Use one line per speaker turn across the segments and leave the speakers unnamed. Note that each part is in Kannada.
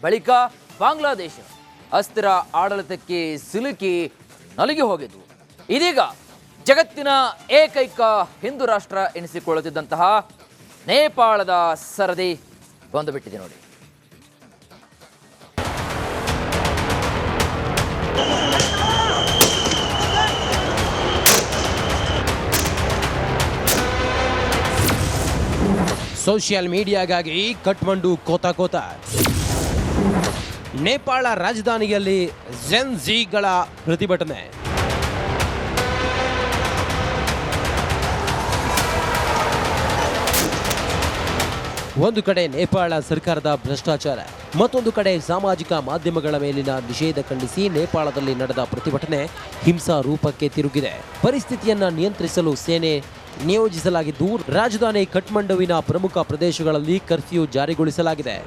ಬಳಿಕ ಬಾಂಗ್ಲಾದೇಶ ಅಸ್ಥಿರ ಆಡಳಿತಕ್ಕೆ ಸಿಲುಕಿ ನಲುಗಿ ಹೋಗಿತು. ಇದೀಗ ಜಗತ್ತಿನ ಏಕೈಕ ಹಿಂದೂ ರಾಷ್ಟ್ರ ಎನಿಸಿಕೊಳ್ಳುತ್ತಿದ್ದಂತಹ ನೇಪಾಳದ ಸರದಿ ಬಂದು ಬಿಟ್ಟಿದೆ ನೋಡಿ.
ಸೋಷಿಯಲ್ ಮೀಡಿಯಾಗಾಗಿ ಕಠ್ಮಂಡು ಕೋತ ನೇಪಾಳ ರಾಜಧಾನಿಯಲ್ಲಿ ಜೆನ್ ಝೀಗಳ ಪ್ರತಿಭಟನೆ. ಒಂದು ಕಡೆ ನೇಪಾಳ ಸರ್ಕಾರದ ಭ್ರಷ್ಟಾಚಾರ, ಮತ್ತೊಂದು ಕಡೆ ಸಾಮಾಜಿಕ ಮಾಧ್ಯಮಗಳ ಮೇಲಿನ ನಿಷೇಧ ಖಂಡಿಸಿ ನೇಪಾಳದಲ್ಲಿ ನಡೆದ ಪ್ರತಿಭಟನೆ ಹಿಂಸಾ ರೂಪಕ್ಕೆ ತಿರುಗಿದೆ. ಪರಿಸ್ಥಿತಿಯನ್ನ ನಿಯಂತ್ರಿಸಲು ಸೇನೆ ನಿಯೋಜಿಸಲಾಗಿದ್ದು, ರಾಜಧಾನಿ ಕಠ್ಮಂಡುವಿನ ಪ್ರಮುಖ ಪ್ರದೇಶಗಳಲ್ಲಿ ಕರ್ಫ್ಯೂ ಜಾರಿಗೊಳಿಸಲಾಗಿದೆ.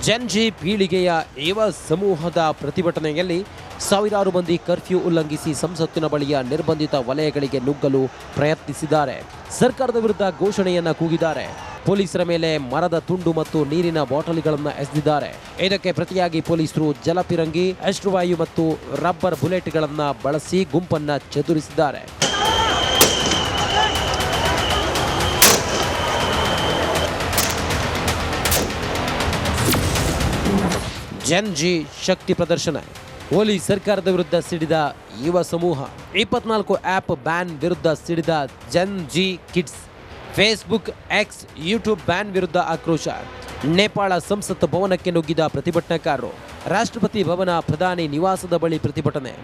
ಜೆನ್ ಝಿ ಪೀಳಿಗೆಯ ಯುವ ಸಮೂಹದ ಪ್ರತಿಭಟನೆಯಲ್ಲಿ ಸಾವಿರಾರು ಮಂದಿ ಕರ್ಫ್ಯೂ ಉಲ್ಲಂಘಿಸಿ ಸಂಸತ್ತಿನ ಬಳಿಯ ನಿರ್ಬಂಧಿತ ವಲಯಗಳಿಗೆ ನುಗ್ಗಲು ಪ್ರಯತ್ನಿಸಿದ್ದಾರೆ. ಸರ್ಕಾರದ ವಿರುದ್ಧ ಘೋಷಣೆಯನ್ನ ಕೂಗಿದ್ದಾರೆ. ಪೊಲೀಸರ ಮೇಲೆ ಮರದ ತುಂಡು ಮತ್ತು ನೀರಿನ ಬಾಟಲಿಗಳನ್ನು ಎಸೆದಿದ್ದಾರೆ. ಇದಕ್ಕೆ ಪ್ರತಿಯಾಗಿ ಪೊಲೀಸರು ಜಲಪಿರಂಗಿ, ಅಶ್ರುವಾಯು ಮತ್ತು ರಬ್ಬರ್ ಬುಲೆಟ್ಗಳನ್ನು ಬಳಸಿ ಗುಂಪನ್ನ ಚದುರಿಸಿದ್ದಾರೆ. ಜೆನ್ ಝಿ ಶಕ್ತಿ ಪ್ರದರ್ಶನ. ಓಲಿ ಸರ್ಕಾರದ ವಿರುದ್ಧ ಸಿಡಿದ ಯುವ ಸಮೂಹ. 24 ಆ್ಯಪ್ ಬ್ಯಾನ್ ವಿರುದ್ಧ ಸಿಡಿದ Gen Z kids. Facebook, X, YouTube ban ವಿರುದ್ಧ ಆಕ್ರೋಶ. ನೇಪಾಳ ಸಂಸತ್ ಭವನಕ್ಕೆ ನುಗ್ಗಿದ ಪ್ರತಿಭಟನಾಕಾರರು. ರಾಷ್ಟ್ರಪತಿ ಭವನ, ಪ್ರಧಾನಿ ನಿವಾಸದ ಬಳಿ ಪ್ರತಿಭಟನೆ.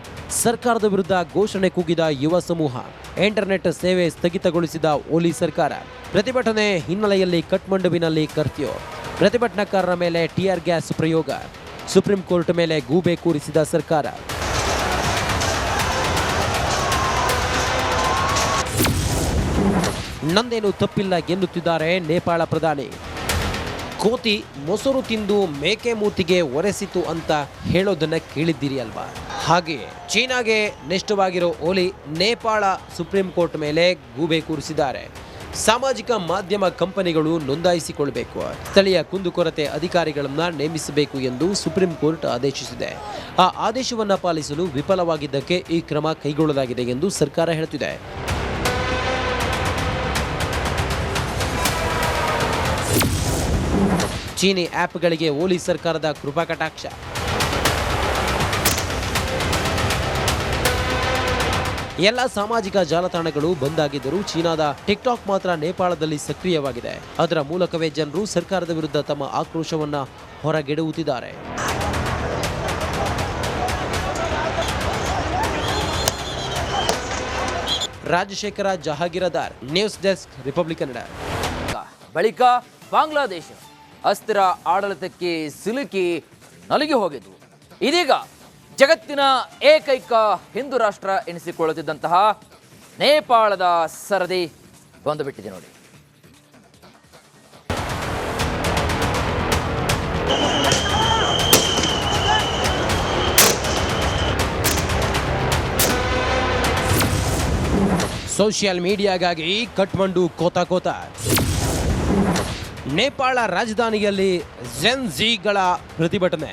ಸರ್ಕಾರದ ವಿರುದ್ಧ ಘೋಷಣೆ ಕೂಗಿದ ಯುವ ಸಮೂಹ. ಇಂಟರ್ನೆಟ್ ಸೇವೆ ಸ್ಥಗಿತಗೊಳಿಸಿದ ಓಲಿ ಸರ್ಕಾರ. ಪ್ರತಿಭಟನೆ ಹಿನ್ನೆಲೆಯಲ್ಲಿ ಕಠ್ಮಂಡುವಿನಲ್ಲಿ ಕರ್ಫ್ಯೂ. ಪ್ರತಿಭಟನಾಕಾರರ ಮೇಲೆ ಟಿಯರ್ ಗ್ಯಾಸ್ ಪ್ರಯೋಗ. ಸುಪ್ರೀಂ ಕೋರ್ಟ್ ಮೇಲೆ ಗೂಬೆ ಕೂರಿಸಿದ ಸರ್ಕಾರ. ನಂದೇನು ತಪ್ಪಿಲ್ಲ ಎನ್ನುತ್ತಿದ್ದಾರೆ ನೇಪಾಳ ಪ್ರಧಾನಿ. ಕೋತಿ ಮೊಸರು ತಿಂದು ಮೇಕೆ ಮೂತಿಗೆ ಒರೆಸಿತು ಅಂತ ಹೇಳೋದನ್ನ ಕೇಳಿದ್ದೀರಿ ಅಲ್ವಾ? ಹಾಗೆಯೇ ಚೀನಾಗೆ ನೆಷ್ಟವಾಗಿರೋ ಓಲಿ ನೇಪಾಳ ಸುಪ್ರೀಂ ಕೋರ್ಟ್ ಮೇಲೆ ಗೂಬೆ ಕೂರಿಸಿದ್ದಾರೆ. ಸಾಮಾಜಿಕ ಮಾಧ್ಯಮ ಕಂಪನಿಗಳು ನೋಂದಾಯಿಸಿಕೊಳ್ಳಬೇಕು, ಸ್ಥಳೀಯ ಕುಂದುಕೊರತೆ ಅಧಿಕಾರಿಗಳನ್ನು ನೇಮಿಸಬೇಕು ಎಂದು ಸುಪ್ರೀಂ ಕೋರ್ಟ್ ಆದೇಶಿಸಿದೆ. ಆ ಆದೇಶವನ್ನು ಪಾಲಿಸಲು ವಿಫಲವಾಗಿದ್ದಕ್ಕೆ ಈ ಕ್ರಮ ಕೈಗೊಳ್ಳಲಾಗಿದೆ ಎಂದು ಸರ್ಕಾರ ಹೇಳುತ್ತಿದೆ. ಚೀನಿ ಆ್ಯಪ್ಗಳಿಗೆ ಓಲಿ ಸರ್ಕಾರದ ಕೃಪಾ ಕಟಾಕ್ಷ. ಎಲ್ಲ ಸಾಮಾಜಿಕ ಜಾಲತಾಣಗಳು ಬಂದ್ ಆಗಿದ್ದರೂ ಚೀನಾದ ಟಿಕ್ಟಾಕ್ ಮಾತ್ರ ನೇಪಾಳದಲ್ಲಿ ಸಕ್ರಿಯವಾಗಿದೆ. ಅದರ ಮೂಲಕವೇ ಜನರು ಸರ್ಕಾರದ ವಿರುದ್ಧ ತಮ್ಮ ಆಕ್ರೋಶವನ್ನ ಹೊರಗೆಡುತ್ತಿದ್ದಾರೆ. Rajashekhar Jahagirdar, news desk, Republic Kannada.
ಬಳಿಕ ಬಾಂಗ್ಲಾದೇಶ ಅಸ್ಥಿರ ಆಡಳಿತಕ್ಕೆ ಸಿಲುಕಿ ನಲುಗಿ ಹೋಗಿತು. ಇದೀಗ ಜಗತ್ತಿನ ಏಕೈಕ ಹಿಂದೂ ರಾಷ್ಟ್ರ ಎನಿಸಿಕೊಳ್ಳುತ್ತಿದ್ದಂತಹ ನೇಪಾಳದ ಸರದಿ ಬಂದು ಬಿಟ್ಟಿದೆ ನೋಡಿ.
ಸೋಷಿಯಲ್ ಮೀಡಿಯಾಗಾಗಿ ಕಠ್ಮಂಡು ಕೋತ ನೇಪಾಳ ರಾಜಧಾನಿಯಲ್ಲಿ ಜೆನ್ ಝೀಗಳ ಪ್ರತಿಭಟನೆ.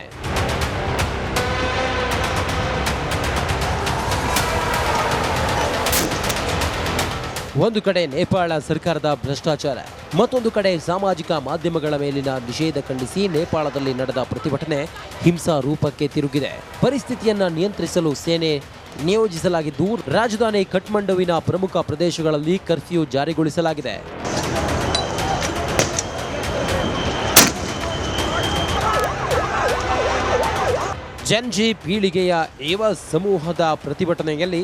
ಒಂದು ಕಡೆ ನೇಪಾಳ ಸರ್ಕಾರದ ಭ್ರಷ್ಟಾಚಾರ, ಮತ್ತೊಂದು ಕಡೆ ಸಾಮಾಜಿಕ ಮಾಧ್ಯಮಗಳ ಮೇಲಿನ ನಿಷೇಧ ಖಂಡಿಸಿ ನೇಪಾಳದಲ್ಲಿ ನಡೆದ ಪ್ರತಿಭಟನೆ ಹಿಂಸಾ ರೂಪಕ್ಕೆ ತಿರುಗಿದೆ. ಪರಿಸ್ಥಿತಿಯನ್ನ ನಿಯಂತ್ರಿಸಲು ಸೇನೆ ನಿಯೋಜಿಸಲಾಗಿದ್ದು, ರಾಜಧಾನಿ ಕಠ್ಮಂಡುವಿನ ಪ್ರಮುಖ ಪ್ರದೇಶಗಳಲ್ಲಿ ಕರ್ಫ್ಯೂ ಜಾರಿಗೊಳಿಸಲಾಗಿದೆ. ಜೆನ್ ಝಿ ಪೀಳಿಗೆಯ ಯುವ ಸಮೂಹದ ಪ್ರತಿಭಟನೆಯಲ್ಲಿ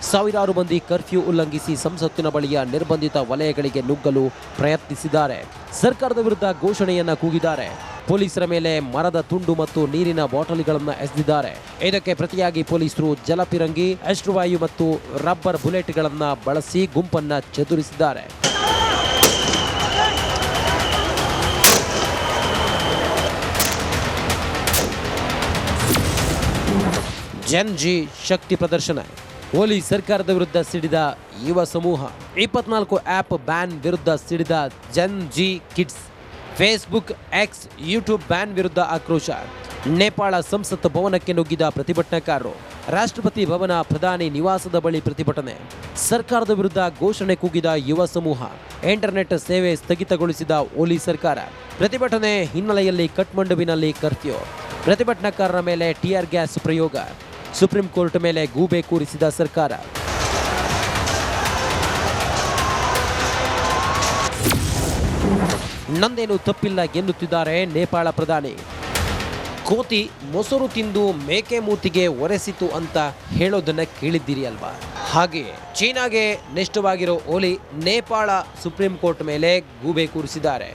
ಸಾವಿರಾರು ಮಂದಿ ಕರ್ಫ್ಯೂ ಉಲ್ಲಂಘಿಸಿ ಸಂಸತ್ತಿನ ಬಳಿಯ ನಿರ್ಬಂಧಿತ ವಲಯಗಳಿಗೆ ನುಗ್ಗಲು ಪ್ರಯತ್ನಿಸಿದ್ದಾರೆ. ಸರ್ಕಾರದ ವಿರುದ್ಧ ಘೋಷಣೆಯನ್ನ ಕೂಗಿದ್ದಾರೆ. ಪೊಲೀಸರ ಮೇಲೆ ಮರದ ತುಂಡು ಮತ್ತು ನೀರಿನ ಬಾಟಲಿಗಳನ್ನು ಎಸೆದಿದ್ದಾರೆ. ಇದಕ್ಕೆ ಪ್ರತಿಯಾಗಿ ಪೊಲೀಸರು ಜಲಪಿರಂಗಿ, ಅಶ್ರುವಾಯು ಮತ್ತು ರಬ್ಬರ್ ಬುಲೆಟ್ಗಳನ್ನು ಬಳಸಿ ಗುಂಪನ್ನ ಚದುರಿಸಿದ್ದಾರೆ. ಜೆನ್ ಝಿ ಶಕ್ತಿ ಪ್ರದರ್ಶನ. ಓಲಿ ಸರ್ಕಾರದ ವಿರುದ್ಧ ಸಿಡಿದ ಯುವ ಸಮೂಹ 24 ಆ್ಯಪ್ ಬ್ಯಾನ್ ವಿರುದ್ಧ ಸಿಡಿದ Gen Z kids. Facebook, X, YouTube ban ವಿರುದ್ಧ ಆಕ್ರೋಶ. ನೇಪಾಳ ಸಂಸತ್ ಭವನಕ್ಕೆ ನುಗ್ಗಿದ ಪ್ರತಿಭಟನಾಕಾರರು. ರಾಷ್ಟ್ರಪತಿ ಭವನ, ಪ್ರಧಾನಿ ನಿವಾಸದ ಬಳಿ ಪ್ರತಿಭಟನೆ. ಸರ್ಕಾರದ ವಿರುದ್ಧ ಘೋಷಣೆ ಕೂಗಿದ ಯುವ ಸಮೂಹ. ಇಂಟರ್ನೆಟ್ ಸೇವೆ ಸ್ಥಗಿತಗೊಳಿಸಿದ ಓಲಿ ಸರ್ಕಾರ. ಪ್ರತಿಭಟನೆ ಹಿನ್ನೆಲೆಯಲ್ಲಿ ಕಠ್ಮಂಡುವಿನಲ್ಲಿ ಕರ್ಫ್ಯೂ. ಪ್ರತಿಭಟನಾಕಾರರ ಮೇಲೆ ಟಿಯರ್ ಗ್ಯಾಸ್ ಪ್ರಯೋಗ. ಸುಪ್ರೀಂ ಕೋರ್ಟ್ ಮೇಲೆ ಗೂಬೆ ಕೂರಿಸಿದ ಸರ್ಕಾರ. ನಂದೇನು ತಪ್ಪಿಲ್ಲ ಎನ್ನುತ್ತಿದ್ದಾರೆ ನೇಪಾಳ ಪ್ರಧಾನಿ. ಕೋತಿ ಮೊಸರು ತಿಂದು ಮೇಕೆ ಮೂತಿಗೆ ಒರೆಸಿತು ಅಂತ ಹೇಳೋದನ್ನ ಕೇಳಿದ್ದೀರಿ ಅಲ್ವಾ? ಹಾಗೆಯೇ ಚೀನಾಗೆ ನೆಷ್ಟವಾಗಿರೋ ಓಲಿ ನೇಪಾಳ ಸುಪ್ರೀಂ ಕೋರ್ಟ್ ಮೇಲೆ ಗೂಬೆ ಕೂರಿಸಿದ್ದಾರೆ.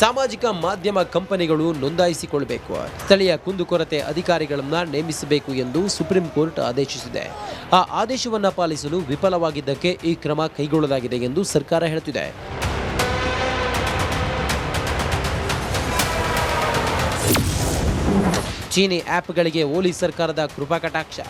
ಸಾಮಾಜಿಕ ಮಾಧ್ಯಮ ಕಂಪನಿಗಳು ನೋಂದಾಯಿಸಿಕೊಳ್ಳಬೇಕು, ಸ್ಥಳೀಯ ಕುಂದುಕೊರತೆ ಅಧಿಕಾರಿಗಳನ್ನ ನೇಮಿಸಬೇಕು ಎಂದು ಸುಪ್ರೀಂ ಕೋರ್ಟ್ ಆದೇಶಿಸಿದೆ. ಆ ಆದೇಶವನ್ನು ಪಾಲಿಸಲು ವಿಫಲವಾಗಿದ್ದಕ್ಕೆ ಈ ಕ್ರಮ ಕೈಗೊಳ್ಳಲಾಗಿದೆ ಎಂದು ಸರ್ಕಾರ ಹೇಳುತ್ತಿದೆ. ಚೀನಿ ಆ್ಯಪ್ಗಳಿಗೆ ಓಲಿ ಸರ್ಕಾರದ ಕೃಪಾ ಕಟಾಕ್ಷ.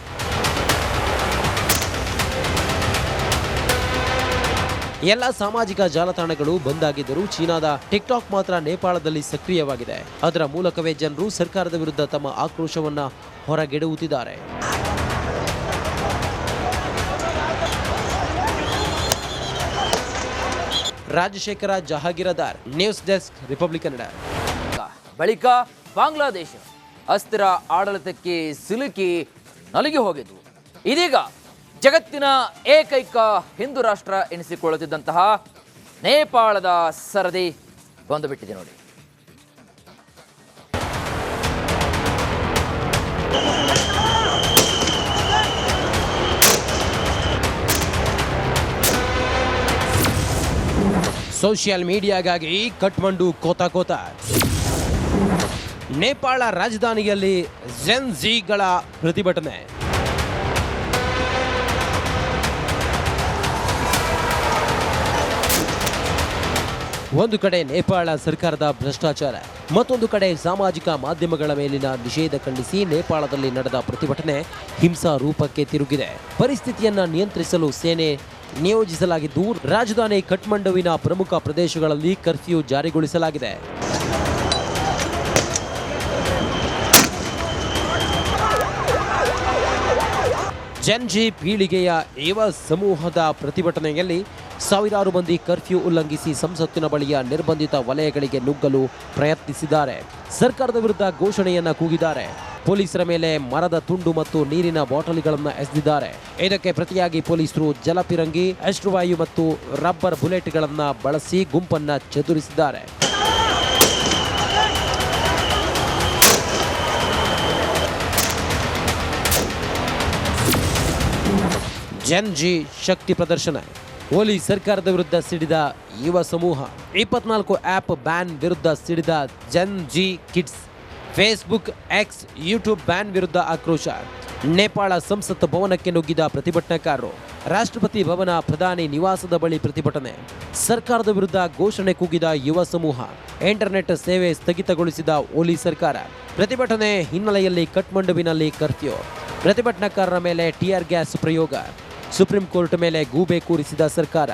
ಎಲ್ಲ ಸಾಮಾಜಿಕ ಜಾಲತಾಣಗಳು ಬಂದ್ ಆಗಿದ್ದರೂ ಚೀನಾದ ಟಿಕ್ಟಾಕ್ ಮಾತ್ರ ನೇಪಾಳದಲ್ಲಿ ಸಕ್ರಿಯವಾಗಿದೆ. ಅದರ ಮೂಲಕವೇ ಜನರು ಸರ್ಕಾರದ ವಿರುದ್ಧ ತಮ್ಮ ಆಕ್ರೋಶವನ್ನ ಹೊರಗೆಡುವುತ್ತಿದ್ದಾರೆ. Rajashekhar Jahagirdar, news desk, Republic Kannada.
ಬಳಿಕ ಬಾಂಗ್ಲಾದೇಶ ಅಸ್ಥಿರ ಆಡಳಿತಕ್ಕೆ ಸಿಲುಕಿ ನಲುಗಿ ಹೋಗಿದ್ದು, ಇದೀಗ ಜಗತ್ತಿನ ಏಕೈಕ ಹಿಂದೂ ರಾಷ್ಟ್ರ ಎನಿಸಿಕೊಳ್ಳುತ್ತಿದ್ದಂತಹ ನೇಪಾಳದ ಸರದಿ ಬಂದು ಬಿಟ್ಟಿದೆ ನೋಡಿ.
ಸೋಷಿಯಲ್ ಮೀಡಿಯಾಗಾಗಿ ಕಠ್ಮಂಡು ಕೋತ. ನೇಪಾಳ ರಾಜಧಾನಿಯಲ್ಲಿ ಜೆನ್ ಝಿಗಳ ಪ್ರತಿಭಟನೆ. ಒಂದು ಕಡೆ ನೇಪಾಳ ಸರ್ಕಾರದ ಭ್ರಷ್ಟಾಚಾರ, ಮತ್ತೊಂದು ಕಡೆ ಸಾಮಾಜಿಕ ಮಾಧ್ಯಮಗಳ ಮೇಲಿನ ನಿಷೇಧ ಖಂಡಿಸಿ ನೇಪಾಳದಲ್ಲಿ ನಡೆದ ಪ್ರತಿಭಟನೆ ಹಿಂಸಾ ರೂಪಕ್ಕೆ ತಿರುಗಿದೆ. ಪರಿಸ್ಥಿತಿಯನ್ನ ನಿಯಂತ್ರಿಸಲು ಸೇನೆ ನಿಯೋಜಿಸಲಾಗಿದ್ದು, ರಾಜಧಾನಿ ಕಠ್ಮಂಡುವಿನ ಪ್ರಮುಖ ಪ್ರದೇಶಗಳಲ್ಲಿ ಕರ್ಫ್ಯೂ ಜಾರಿಗೊಳಿಸಲಾಗಿದೆ. ಜೆನ್ ಜಿ ಪೀಳಿಗೆಯ ಯುವ ಸಮೂಹದ ಪ್ರತಿಭಟನೆಯಲ್ಲಿ ಸಾವಿರಾರು ಮಂದಿ ಕರ್ಫ್ಯೂ ಉಲ್ಲಂಘಿಸಿ ಸಂಸತ್ತಿನ ಬಳಿಯ ನಿರ್ಬಂಧಿತ ವಲಯಗಳಿಗೆ ನುಗ್ಗಲು ಪ್ರಯತ್ನಿಸಿದ್ದಾರೆ. ಸರ್ಕಾರದ ವಿರುದ್ಧ ಘೋಷಣೆಯನ್ನ ಕೂಗಿದ್ದಾರೆ. ಪೊಲೀಸರ ಮೇಲೆ ಮರದ ತುಂಡು ಮತ್ತು ನೀರಿನ ಬಾಟಲಿಗಳನ್ನು ಎಸೆದಿದ್ದಾರೆ. ಇದಕ್ಕೆ ಪ್ರತಿಯಾಗಿ ಪೊಲೀಸರು ಜಲಪಿರಂಗಿ, ಅಶ್ರುವಾಯು ಮತ್ತು ರಬ್ಬರ್ ಬುಲೆಟ್ಗಳನ್ನು ಬಳಸಿ ಗುಂಪನ್ನ ಚದುರಿಸಿದ್ದಾರೆ. ಜೆನ್ ಜಿ ಶಕ್ತಿ ಪ್ರದರ್ಶನ. ಓಲಿ ಸರ್ಕಾರದ ವಿರುದ್ಧ ಸಿಡಿದ ಯುವ ಸಮೂಹ. 24 ಆ್ಯಪ್ ಬ್ಯಾನ್ ವಿರುದ್ಧ ಸಿಡಿದ Gen Z kids. Facebook, X, YouTube ban ವಿರುದ್ಧ ಆಕ್ರೋಶ. ನೇಪಾಳ ಸಂಸತ್ ಭವನಕ್ಕೆ ನುಗ್ಗಿದ ಪ್ರತಿಭಟನಾಕಾರರು. ರಾಷ್ಟ್ರಪತಿ ಭವನ, ಪ್ರಧಾನಿ ನಿವಾಸದ ಬಳಿ ಪ್ರತಿಭಟನೆ. ಸರ್ಕಾರದ ವಿರುದ್ಧ ಘೋಷಣೆ ಕೂಗಿದ ಯುವ ಸಮೂಹ. ಇಂಟರ್ನೆಟ್ ಸೇವೆ ಸ್ಥಗಿತಗೊಳಿಸಿದ ಓಲಿ ಸರ್ಕಾರ. ಪ್ರತಿಭಟನೆ ಹಿನ್ನೆಲೆಯಲ್ಲಿ ಕಠ್ಮಂಡುವಿನಲ್ಲಿ ಕರ್ಫ್ಯೂ. ಪ್ರತಿಭಟನಾಕಾರರ ಮೇಲೆ ಟಿಯರ್ ಗ್ಯಾಸ್ ಪ್ರಯೋಗ. ಸುಪ್ರೀಂ ಕೋರ್ಟ್ ಮೇಲೆ ಗೂಬೆ ಕೂರಿಸಿದ ಸರ್ಕಾರ.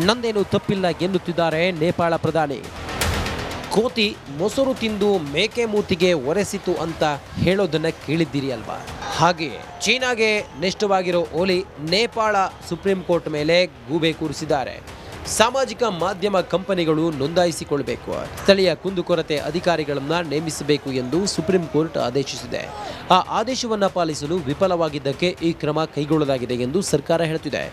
ನಂದೇನು ತಪ್ಪಿಲ್ಲ ಎನ್ನುತ್ತಿದ್ದಾರೆ ನೇಪಾಳ ಪ್ರಧಾನಿ. ಕೋತಿ ಮೊಸರು ತಿಂದು ಮೇಕೆ ಮೂತಿಗೆ ಒರೆಸಿತು ಅಂತ ಹೇಳೋದನ್ನ ಕೇಳಿದ್ದೀರಿ ಅಲ್ವಾ? ಹಾಗೆಯೇ ಚೀನಾಗೆ ನೆಷ್ಟವಾಗಿರೋ ಓಲಿ ನೇಪಾಳ ಸುಪ್ರೀಂ ಕೋರ್ಟ್ ಮೇಲೆ ಗೂಬೆ ಕೂರಿಸಿದ್ದಾರೆ. ಸಾಮಾಜಿಕ ಮಾಧ್ಯಮ ಕಂಪನಿಗಳು ನೋಂದಾಯಿಸಿಕೊಳ್ಳಬೇಕು, ಸ್ಥಳೀಯ ಕುಂದುಕೊರತೆ ಅಧಿಕಾರಿಗಳನ್ನ ನೇಮಿಸಬೇಕು ಎಂದು ಸುಪ್ರೀಂ ಕೋರ್ಟ್ ಆದೇಶಿಸಿದೆ. ಆ ಆದೇಶವನ್ನು ಪಾಲಿಸಲು ವಿಫಲವಾಗಿದ್ದಕ್ಕೆ ಈ ಕ್ರಮ ಕೈಗೊಳ್ಳಲಾಗಿದೆ ಎಂದು ಸರ್ಕಾರ ಹೇಳುತ್ತಿದೆ.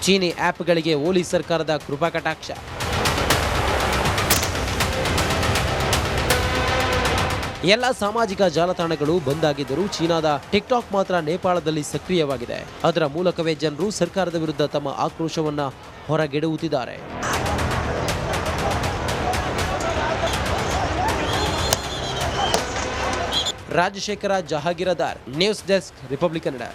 ಚೀನಿ ಆ್ಯಪ್ಗಳಿಗೆ ಓಲಿ ಸರ್ಕಾರದ ಕೃಪಾ ಕಟಾಕ್ಷ. ಎಲ್ಲ ಸಾಮಾಜಿಕ ಜಾಲತಾಣಗಳು ಬಂದ್ ಆಗಿದ್ದರೂ ಚೀನಾದ ಟಿಕ್ಟಾಕ್ ಮಾತ್ರ ನೇಪಾಳದಲ್ಲಿ ಸಕ್ರಿಯವಾಗಿದೆ. ಅದರ ಮೂಲಕವೇ ಜನರು ಸರ್ಕಾರದ ವಿರುದ್ಧ ತಮ್ಮ ಆಕ್ರೋಶವನ್ನ ಹೊರಗೆಡುವುತ್ತಿದ್ದಾರೆ. Rajashekhar Jahagirdar, news desk, Republic Kannada.